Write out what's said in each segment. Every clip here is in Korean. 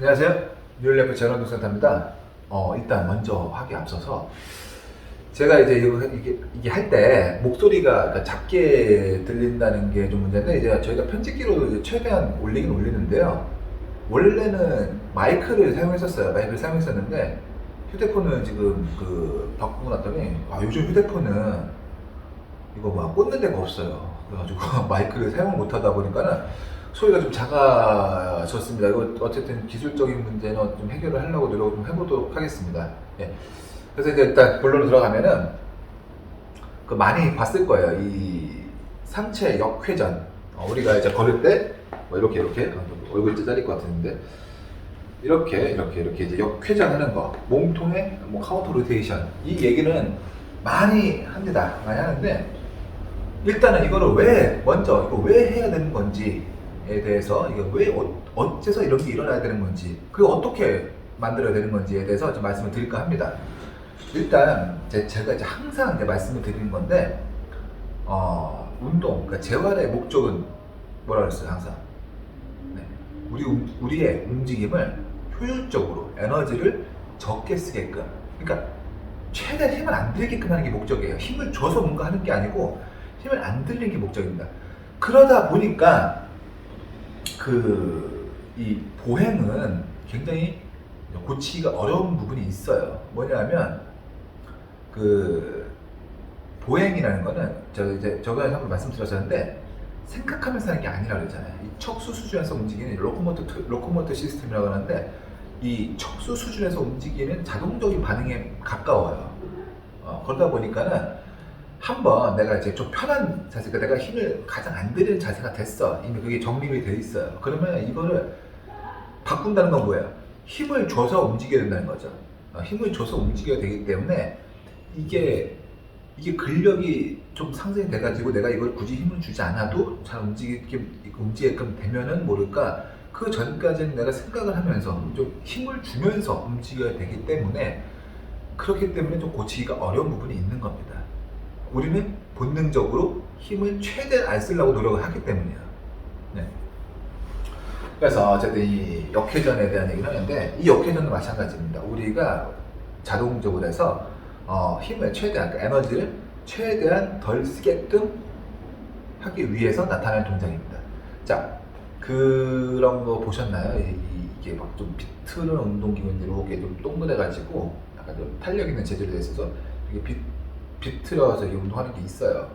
안녕하세요. 뉴럴래프 재활운동센터입니다. 일단 먼저 하기 앞서서 제가 이제 이게 할 때 목소리가 그러니까 작게 들린다는 게 좀 문제인데, 이제 저희가 편집기로 이제 최대한 올리긴 올리는데요. 원래는 마이크를 사용했었어요. 마이크를 사용했었는데 휴대폰을 지금 바꾸고 났더니 요즘 휴대폰은 이거 막 꽂는 데가 없어요. 그래가지고 마이크를 사용을 못하다 보니까는 소리가 좀 작아졌습니다. 이거 어쨌든 기술적인 문제는 좀 해결을 하려고 노력을 좀 해보도록 하겠습니다. 예. 그래서 이제 일단 본론으로 들어가면은 많이 봤을 거예요. 이 상체 역회전. 우리가 이제 걸을 때 뭐 이렇게 얼굴 진짜 잘릴 것 같은데 이렇게 이제 역회전하는 거, 몸통의 뭐 카운터 로테이션, 이 얘기는 많이 합니다. 많이 하는데 일단은 이거를 이거 왜 해야 되는 건지에 대해서, 이거 왜 어째서 이런 게 일어나야 되는 건지, 그리고 어떻게 만들어야 되는 건지에 대해서 좀 말씀을 드릴까 합니다. 일단 제가 이제 항상 이제 말씀을 드리는 건데, 운동, 그러니까 재활의 목적은 뭐라 그랬어요? 항상 네. 우리의 움직임을 효율적으로 에너지를 적게 쓰게끔, 그러니까 최대한 힘을 안 들이게끔 하는 게 목적이에요. 힘을 줘서 뭔가 하는 게 아니고 힘을 안 들리는 게 목적입니다. 그러다 보니까 이 보행은 굉장히 고치기가 어려운 부분이 있어요. 뭐냐면 보행이라는 거는 저번에 한번 말씀드렸었는데, 생각하면서 하는 게 아니라 그랬잖아요. 이 척수 수준에서 움직이는 로코모터 시스템이라고 하는데, 이 척수 수준에서 움직이는 자동적인 반응에 가까워요. 그러다 보니까는 한번 내가 이제 좀 편한 자세가, 내가 힘을 가장 안 들이는 자세가 됐어. 이미 그게 정립이 돼 있어요. 그러면 이거를 바꾼다는 건 뭐예요? 힘을 줘서 움직여야 된다는 거죠. 힘을 줘서 움직여야 되기 때문에 이게 근력이 좀 상승이 돼가지고 내가 이걸 굳이 힘을 주지 않아도 잘 움직이게끔 되면은 모를까, 그 전까지는 내가 생각을 하면서 좀 힘을 주면서 움직여야 되기 때문에, 그렇기 때문에 좀 고치기가 어려운 부분이 있는 겁니다. 우리는 본능적으로 힘을 최대한 안 쓰려고 노력을 하기 때문이에요. 네. 그래서 어쨌든 이 역회전에 대한 얘기를 하는데, 이 역회전도 마찬가지입니다. 우리가 자동적으로 해서 힘을 최대한, 그러니까 에너지를 최대한 덜 쓰게끔 하기 위해서 나타나는 동작입니다. 자, 그런 거 보셨나요? 이게 막 좀 비틀은 운동기구인데 이렇게 좀 동그래가지고 약간 좀 탄력 있는 재질로 돼 있어서 이게 비틀어서 이 운동하는 게 있어요.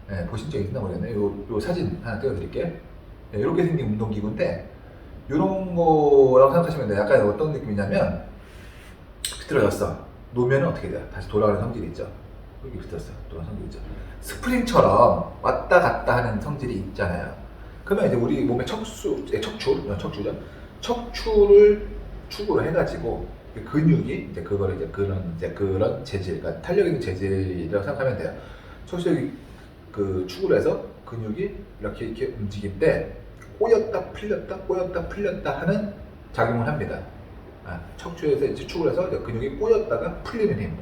네, 보신 적 있나 모르겠네요. 요 사진 하나 띄워드릴게요. 네, 이렇게 생긴 운동기구인데, 이런 거라고 생각하시면 돼요. 약간 어떤 느낌이냐면, 비틀어졌어. 놓으면 어떻게 돼요? 다시 돌아가는 성질이 있죠. 여기 비틀었어. 돌아가는 성질이 있죠. 스프링처럼 왔다 갔다 하는 성질이 있잖아요. 그러면 이제 우리 몸의 척추죠. 척추를 축으로 해가지고 근육이 이제 그런 재질, 그러니까 탄력 있는 재질이라고 생각하면 돼요. 척추 축으로 해서 근육이 이렇게 움직일 때 꼬였다 풀렸다 하는 작용을 합니다. 척추에서 이제 축을 해서 근육이 꼬였다가 풀리는 힘,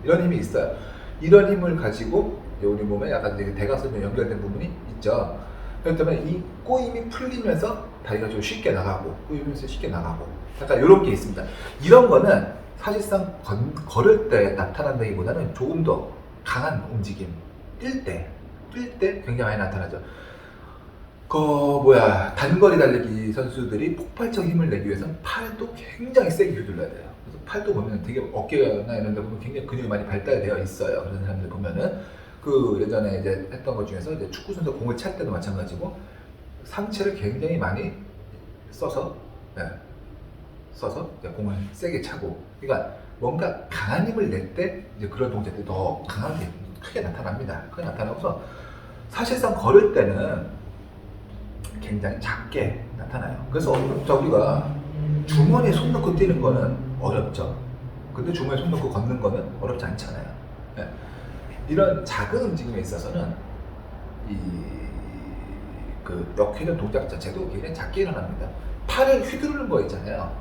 이런 힘이 있어요. 이런 힘을 가지고 우리 몸에 약간 대각선에 연결된 부분이 있죠. 그렇기 때문에 이 꼬임이 풀리면서 다리가 좀 쉽게 나가고, 약간 이런 게 있습니다. 이런 거는 사실상 걸을 때 나타난다기보다는 조금 더 강한 움직임, 뛸 때 굉장히 많이 나타나죠. 단거리 달리기 선수들이 폭발적 힘을 내기 위해서는 팔도 굉장히 세게 휘둘러야 돼요. 그래서 팔도 보면 되게 어깨나 이런 데 보면 굉장히 근육이 많이 발달되어 있어요. 그런 사람들 보면은 예전에 이제 했던 것 중에서 이제 축구 선수 공을 찰 때도 마찬가지고, 상체를 굉장히 많이 써서 이제 공을 세게 차고, 그러니까 뭔가 강한 힘을 낼 때 이제 그런 동작들이 더 강하게 크게 나타납니다. 크게 나타나고서 사실상 걸을 때는 굉장히 작게 나타나요. 그래서 우리가 주머니에 손 넣고 뛰는 거는 어렵죠. 근데 주머니에 손 넣고 걷는 거는 어렵지 않잖아요. 네. 이런 작은 움직임에 있어서는 역회전 동작 자체도 굉장히 작게 일어납니다. 팔을 휘두르는 거 있잖아요.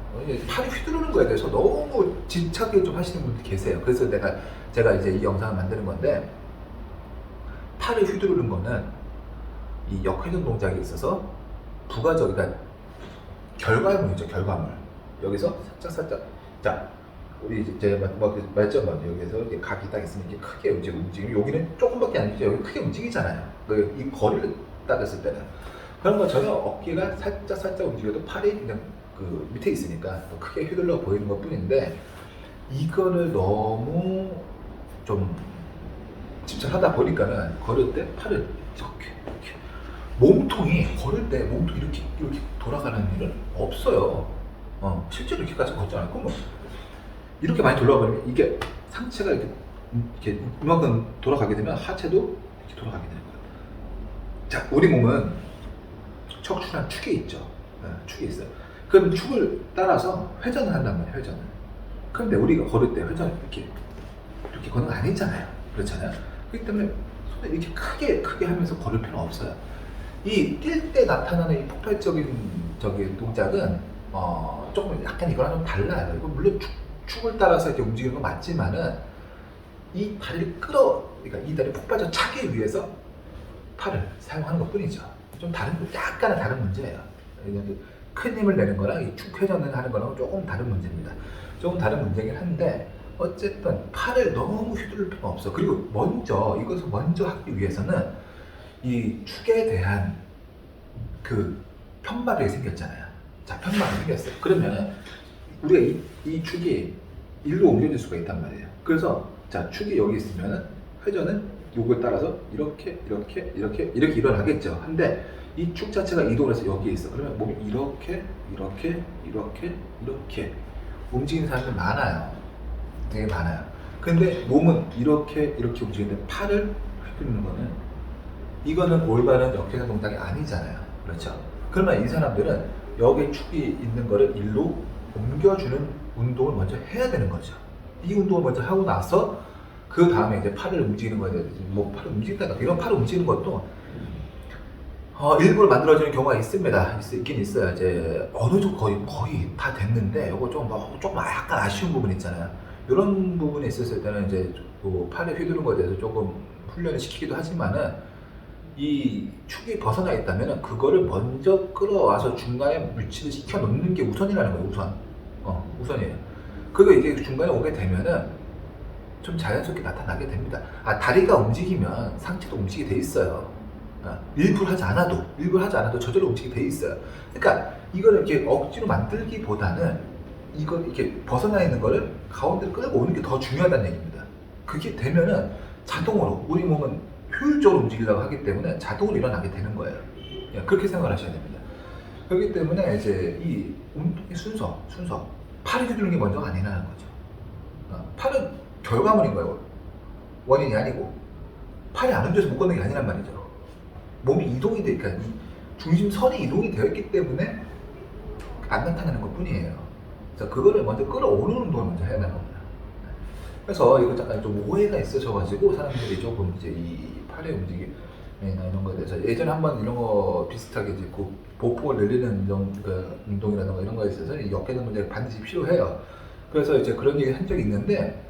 팔을 휘두르는 거에 대해서 너무 집착을 좀 하시는 분들 계세요. 그래서 제가 이제 이 영상을 만드는 건데, 팔을 휘두르는 거는 이 역회전 동작에 있어서 부가적이다. 결과물이죠, 결과물. 여기서 살짝 자 우리 이제 말했죠, 여기서 이렇게 각이 딱 있으면 이렇게 크게 움직이면 여기는 조금밖에 안 움직여. 여기 크게 움직이잖아요. 이 거리를 따졌을 때는 그런 것처럼 어깨가 살짝 움직여도 팔이 그냥 그 밑에 있으니까 더 크게 휘둘러 보이는 것 뿐인데, 이거를 너무 좀 집착하다 보니까는 걸을 때 팔을 이렇게 몸통이 걸을 때 몸통이 이렇게 돌아가는 일은 없어요. 실제로 이렇게까지 걷지 않고 뭐 이렇게 많이 돌아가면 이게 상체가 이렇게 이만큼 돌아가게 되면 하체도 이렇게 돌아가게 되는 거예요. 자, 우리 몸은 척추랑 축이 있죠. 축이 있어요. 그럼 축을 따라서 회전을 한단 말이에요. 회전을. 그런데 우리가 걸을 때 회전을 이렇게 걷는 거 아니잖아요. 그렇잖아요. 그렇기 때문에 손을 이렇게 크게 하면서 걸을 필요는 없어요. 이 뛸 때 나타나는 이 폭발적인 동작은 조금 약간 이거랑 좀 달라요. 이거 물론 축을 따라서 이렇게 움직이는 건 맞지만은 이 다리를 그러니까 이 다리 폭발적 차기 위해서 팔을 사용하는 것 뿐이죠. 좀 약간은 다른 문제예요. 큰 힘을 내는 거랑 이 축 회전을 하는 거랑 조금 다른 문제입니다. 조금 다른 문제긴 한데 어쨌든 팔을 너무 휘두를 필요는 없어. 그리고 이것을 먼저 하기 위해서는 이 축에 대한 그 편마력이 생겼잖아요. 자, 편마력이 생겼어요. 그러면 우리가 이 축이 일로 옮겨질 수가 있단 말이에요. 그래서 자, 축이 여기 있으면은 회전은 요걸 따라서 이렇게 일어나겠죠. 근데 이 축 자체가 이동을 해서 여기에 있어. 그러면 몸이 이렇게 움직이는 사람들이 많아요. 되게 많아요. 근데 몸은 이렇게 움직이는데 팔을 휘두르는 거는 이거는 올바른 역회전 동작이 아니잖아요. 그렇죠? 그러면 이 사람들은 여기 축이 있는 거를 일로 옮겨주는 운동을 먼저 해야 되는 거죠. 이 운동을 먼저 하고 나서 그 다음에 이제 팔을 움직이는 거에 대해서 팔을 움직인다. 이런 팔을 움직이는 것도 일부러 만들어지는 경우가 있긴 있어요. 이제 어느 정도 거의 다 됐는데 이거 조금 약간 아쉬운 부분 있잖아요. 이런 부분이 있었을 때는 이제 그 팔에 휘두르는 거에 대해서 조금 훈련을 시키기도 하지만은 이 축이 벗어나 있다면 그거를 먼저 끌어와서 중간에 위치를 시켜 놓는 게 우선이라는 거예요. 우선이에요. 그게 이게 중간에 오게 되면은 좀 자연스럽게 나타나게 됩니다. 다리가 움직이면 상체도 움직이게 돼 있어요. 일부러 하지 않아도 저절로 움직이게 돼 있어요. 그러니까 이거를 이렇게 억지로 만들기보다는 이걸 이렇게 벗어나 있는 거를 가운데로 끌고 오는 게 더 중요하다는 얘기입니다. 그게 되면은 자동으로 우리 몸은 효율적으로 움직이려고 하기 때문에 자동으로 일어나게 되는 거예요. 그렇게 생각을 하셔야 됩니다. 그렇기 때문에 이제 이 운동의 순서, 팔을 휘두르는 게 먼저가 아니라는 거죠. 팔은 결과물인 거예요. 원인이 아니고. 팔이 안 움직여서 못 걷는 게 아니란 말이죠. 몸이 이동이 되니까 이 중심선이 이동이 되어 있기 때문에 안 나타나는 것 뿐이에요. 그래서 그거를 먼저 끌어오는 운동을 먼저 해야 되는 겁니다. 그래서 이거 잠깐 좀 오해가 있으셔가지고 사람들이 조금 이제 이 팔의 움직임이나 이런 거에 대해서 예전에 한번 이런 거 비슷하게 이제 그 보폭을 늘리는 운동이라든가 이런 거에 있어서 이 역회전 문제가 반드시 필요해요. 그래서 이제 그런 얘기 한 적이 있는데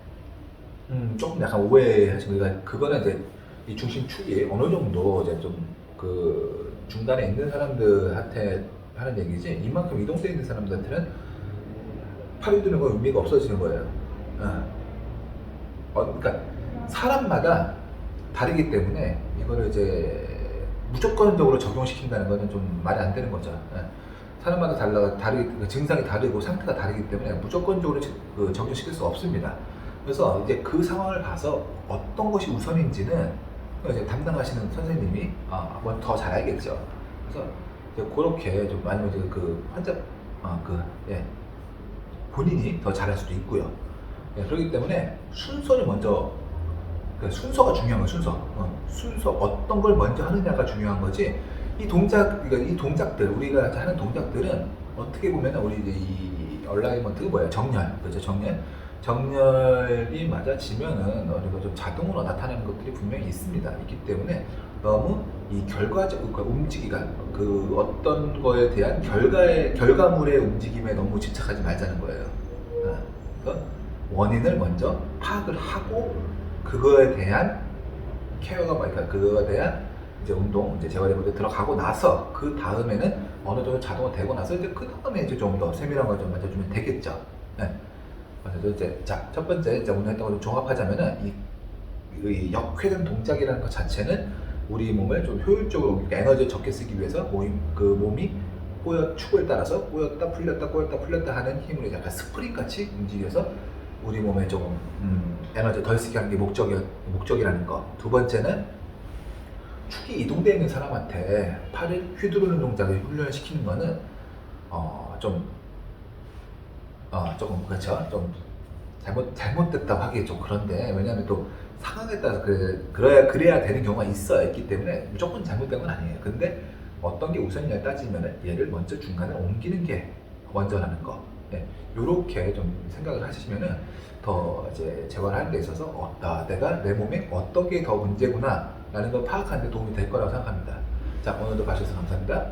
조금 약간 오해하시고, 그러니까 그거는 이제 이 중심축이 어느 정도 이제 좀 그 중간에 있는 사람들한테 하는 얘기지, 이만큼 이동되어 있는 사람들한테는 팔이 드는 건 의미가 없어지는 거예요. 그러니까 사람마다 다르기 때문에 이거를 이제 무조건적으로 적용시킨다는 것은 좀 말이 안 되는 거죠. 사람마다 다르게 증상이 다르고 상태가 다르기 때문에 무조건적으로 적용시킬 수 없습니다. 그래서 이제 그 상황을 봐서 어떤 것이 우선인지는 이제 담당하시는 선생님이 한번 더 잘 알겠죠. 그래서 이제 그렇게 좀 아니면 이제 그 환자 본인이 더 잘할 수도 있고요. 그렇기 때문에 순서를 먼저, 순서가 중요한 거예요. 순서 어떤 걸 먼저 하느냐가 중요한 거지. 이 동작들, 우리가 하는 동작들은 어떻게 보면 우리 이제 이 얼라이먼트가 뭐예요? 정렬, 그렇죠? 정렬이 맞아지면은 우리가 좀 자동으로 나타나는 것들이 분명히 있기 때문에 너무 이 움직이가 그 어떤 거에 대한 결과물의 움직임에 너무 집착하지 말자는 거예요. 그래서 원인을 먼저 파악을 하고 그거에 대한 케어가 그거에 대한 이제 운동, 이제 재활의무에 들어가고 나서 그 다음에는 어느 정도 자동화 되고 나서 이제 그 다음에 이제 좀 더 세밀한 걸 좀 만져주면 되겠죠. 네. 그래서 이제 자, 첫 번째 이제 오늘 했던 걸 좀 종합하자면은 이 역회전 동작이라는 것 자체는 우리 몸을 좀 효율적으로 그러니까 에너지를 적게 쓰기 위해서 몸이 축을 따라서 꼬였다 풀렸다 꼬였다 풀렸다 하는 힘으로 약간 스프링 같이 움직여서 우리 몸에 조금 에너지 덜 쓰게 하는 게 목적이라는 거. 두 번째는 축이 이동되어 있는 사람한테 팔을 휘두르는 동작을 훈련을 시키는 거는 조금 그렇죠. 좀 잘못됐다고 하기 좀 그런데 왜냐하면 또 상황에 따라서 그래야 되는 경우가 있기 때문에 무조건 잘못된 건 아니에요. 근데 어떤 게 우선이냐 따지면 얘를 먼저 중간에 옮기는 게 먼저라는 거. 이렇게 좀 생각을 하시면은 더 이제 재활을 하는 데 있어서 내가 내 몸에 어떤 게 더 문제구나 라는 걸 파악하는 데 도움이 될 거라고 생각합니다. 자, 오늘도 봐주셔서 감사합니다.